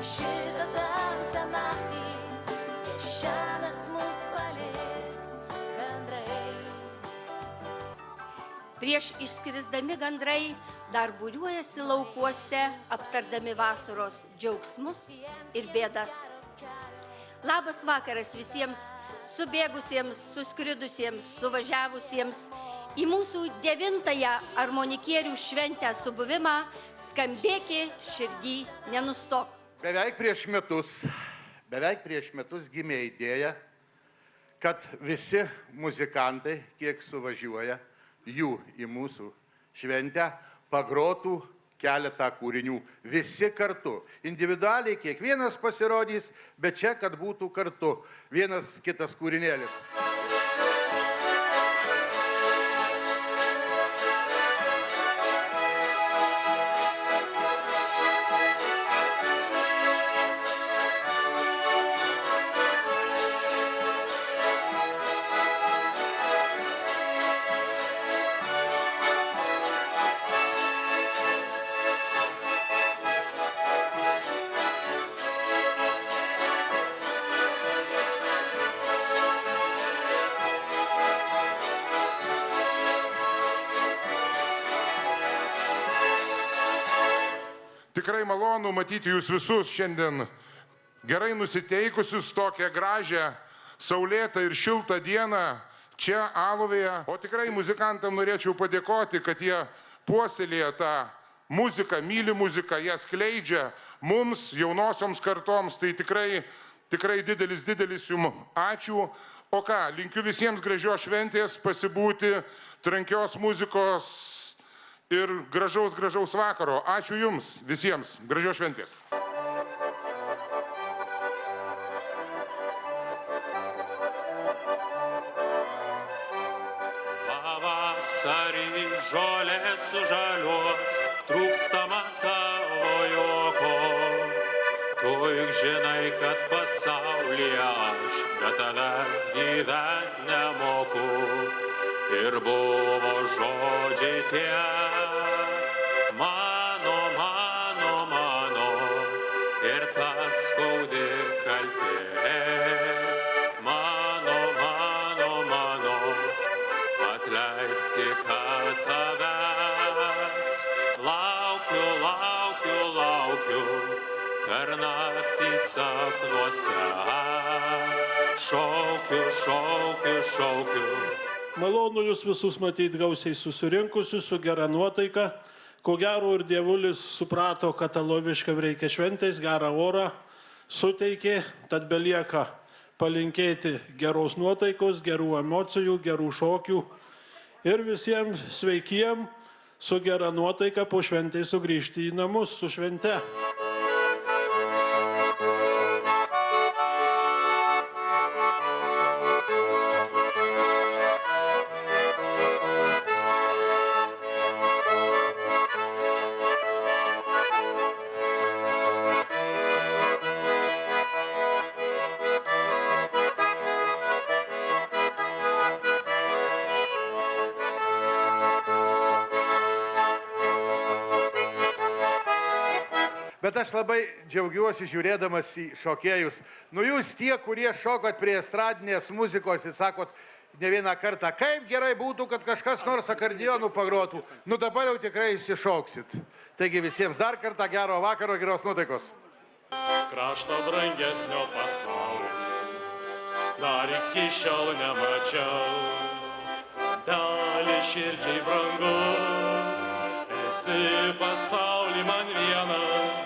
šitą tamsią naktį, nes šiąnakt mus paliks gandrai. Prieš išskrisdami gandrai dar būriuojasi laukuose, aptardami vasaros džiaugsmus ir bėdas. Labas vakaras visiems subėgusiems, suskridusiems, suvažiavusiems į mūsų 9-ąją armonikierių šventę subuvimą Skambėki širdį nenustok. Beveik prieš metus gimė idėja, kad visi muzikantai, kiek suvažiuoja jų į mūsų šventę, pagrotų keletą kūrinių. Visi kartu. Individualiai kiekvienas pasirodys, bet čia, kad būtų kartu vienas kitas kūrinėlis. Tikrai malonu matyti jūs visus šiandien gerai nusiteikusius tokią gražią, saulėtą ir šiltą dieną čia Aluvėje. O tikrai muzikantam norėčiau padėkoti, kad jie puoselėja tą muziką, myli muziką, ją skleidžia mums, jaunosioms kartoms. Tai tikrai didelis jums ačiū. O ką, linkiu visiems gražios šventės, pasibūti, trankios muzikos ir gražaus vakaro. Ačiū jums visiems. Gražios šventės. Pavasarį žolės sužaliuos, trūkstama tavo juoko. Tu juk žinai, kad pasaulyje aš be tavęs gyvent nemoku. Ir buvo žodžiai tie, mano, ir ta skaudi kaltė. Mano, atleiski, kad tavęs laukiu, per naktį sapnuose. Šaukiu. Malonu jūs visus matyti gausiai susirinkusius su gera nuotaika. Ko gero ir dievulis suprato, kad aloviškam reikia šventės, gerą orą suteikė, tad belieka palinkėti geros nuotaikos, gerų emocijų, gerų šokių ir visiems sveikiem su gera nuotaika po šventės sugrįžti į namus su švente. Bet aš labai džiaugiuosi žiūrėdamas į šokėjus. Nu jūs tie, kurie šokat prie estradinės muzikos ir sakot ne vieną kartą, kaip gerai būtų, kad kažkas nors akordeonų pagrotų. Nu dabar jau tikrai išsišoksit. Taigi visiems dar kartą gero vakaro, geros nuotaikos. Krašto brangesnio pasaulio dar iki šiol nemačiau. Dalį širdžiai brangus, esi pasaulį man vienas.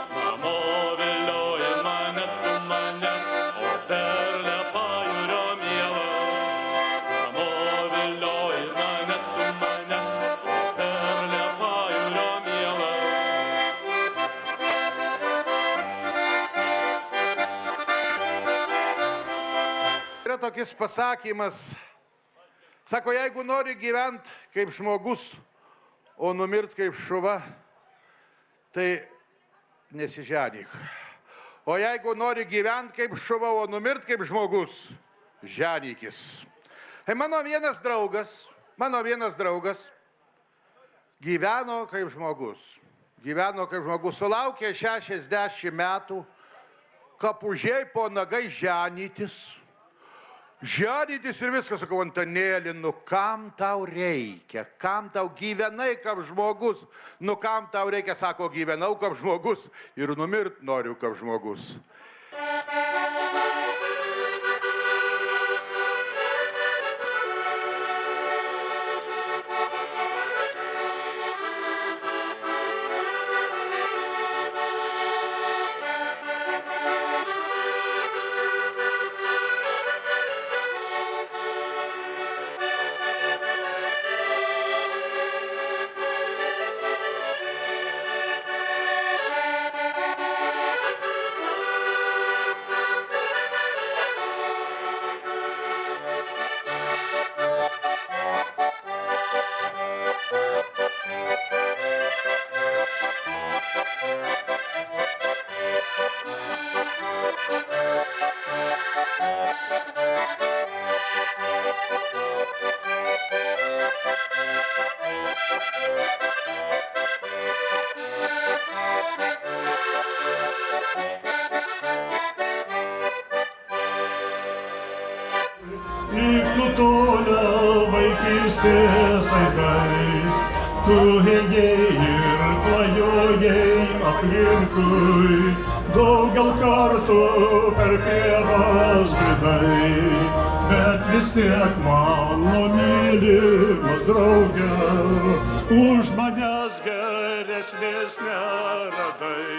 Namo vilioja mane, tu mane, o perle pajūrio mielas. Namo vilioja mane, tu mane, o perle pajūrio mielas. Yra tokis pasakymas, sako, jeigu nori gyventi kaip žmogus, o numirt kaip šuva, tai nesiženyk. O jeigu nori gyventi kaip šuva, o numirt kaip žmogus, ženykis. Mano vienas draugas gyveno kaip žmogus. gyveno kaip žmogus, sulaukė 60 metų, kapužiai po nagai ženytis. Ženytis ir viskas, sakau, Antanėli, nu kam tau reikia, kam tau gyvenai kaip žmogus, nu kam tau reikia, sako, gyvenau kaip žmogus ir numirt noriu kaip žmogus. Lyg nutolę vaikystės aidai, tu ėjai ir klajojai aplinkui, daugel kartų per pievas bridai, bet vis tiek mano mylimas drauge, už manęs geresnės neradai.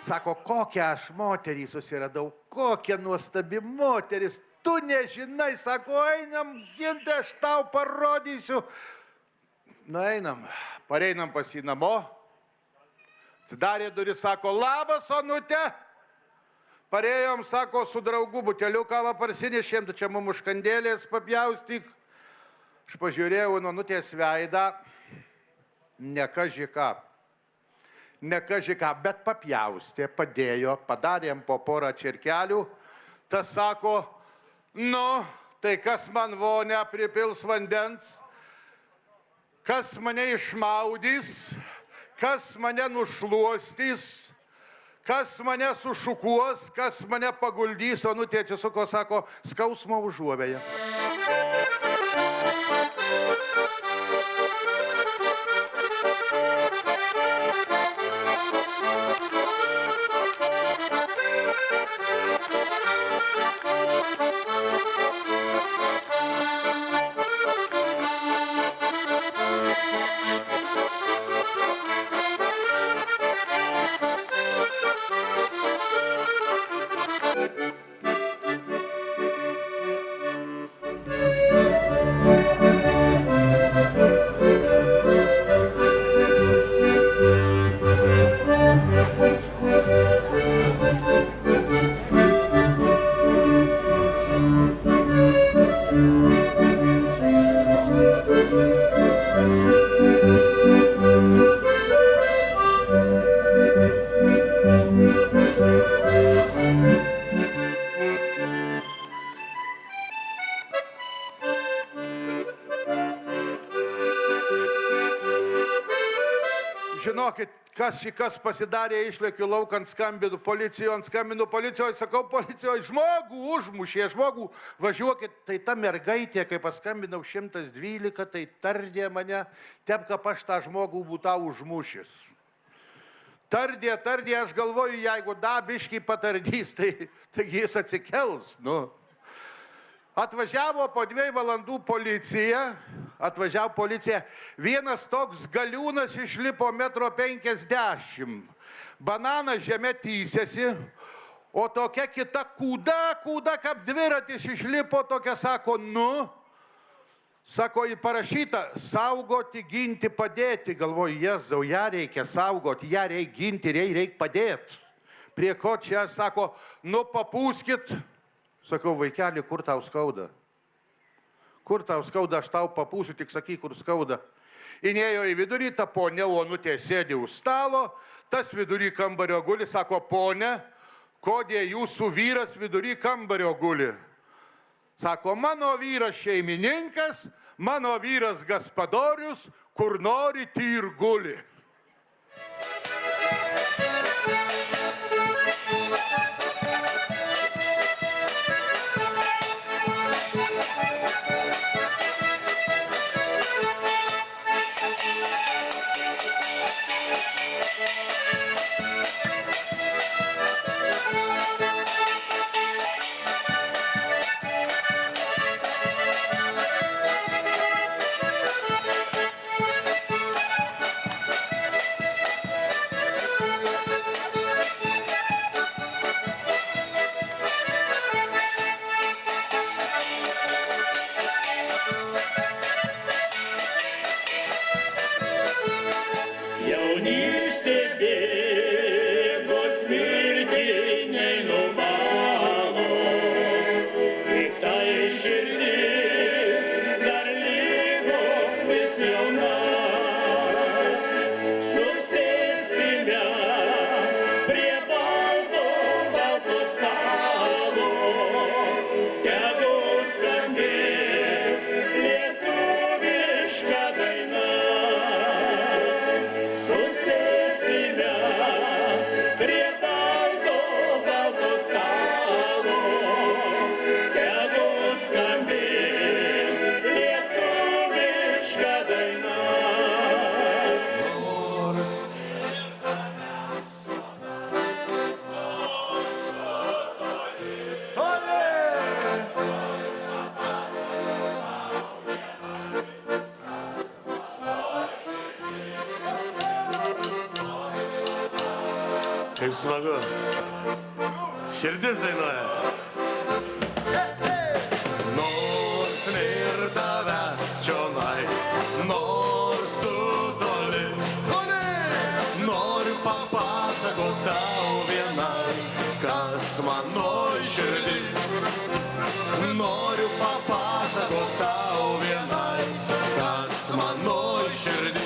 Sako, kokią aš moterį susiradau, kokia nuostabi moteris. Tu nežinai, sako, einam, Ginte, aš tau parodysiu. Na, einam, pareinam pas jį namo. Atsidarė duris, sako, labas, Onute. Parėjom, sako, su draugu buteliu kavą parsinešėm, tu čia mum užkandėlės papjaustyk. Aš pažiūrėjau Onutės veidą, ne kažką, bet papjaustė, padėjo, padarėm po porą čirkelių. Tas sako, nu, tai kas man vonę pripils vandens, kas mane išmaudys, kas mane nušluostys, kas mane sušukuos, kas mane paguldys, Onutė atsisuko, sako, skausmo užuovėja. Žinokit, kas pasidarė, išlėkiu laukant, skambinu policijoje, sakau, policijoje, žmogų užmušė, žmogų, važiuokit, tai ta mergaitė, kai paskambinau 112, tai tardė mane, tepka aš tą žmogų būtą užmušęs. Tardė, aš galvoju, jeigu biškį patardys, taigi jis atsikels, nu. Atvažiavo po 2 valandų policija, vienas toks galiūnas išlipo 1,50 m. Bananas žemė tysėsi, o tokia kita kūda kaip dviratis išlipo, tokia sako, nu, sako, parašyta, saugoti, ginti, padėti. Galvoju, Jėzau, ją reikia saugoti, ją reikia ginti, reikia padėti. Prie ko čia, sako, nu, papūskit. Sakau, vaikeli, kur tau skauda? Kur tau skauda, aš tau papūsiu, tik sakyk, kur skauda. Įnėjo į vidurį, ta ponė Onutė sėdi už stalo, tas vidury kambario guli, sako, ponė, kodėl jūsų vyras vidury kambario guli? Sako, mano vyras šeimininkas, mano vyras gaspadorius, kur nori, ir guli. Jaunystė bėgos mirtiniai nuvalo, piktai širdis dar liko vis jauna. Susėsime prie balto stalo, tegu skambės lietuviška daina. Susėsime prie balto stalo, tegu skambės lietuviška daina. Kaip smagu. Širdis dainuoja. Nors nėr tavęs čionai, nors tu toli, noriu papasakot tau vienai, kas mano širdį. Noriu papasakot tau vienai, kas mano širdį.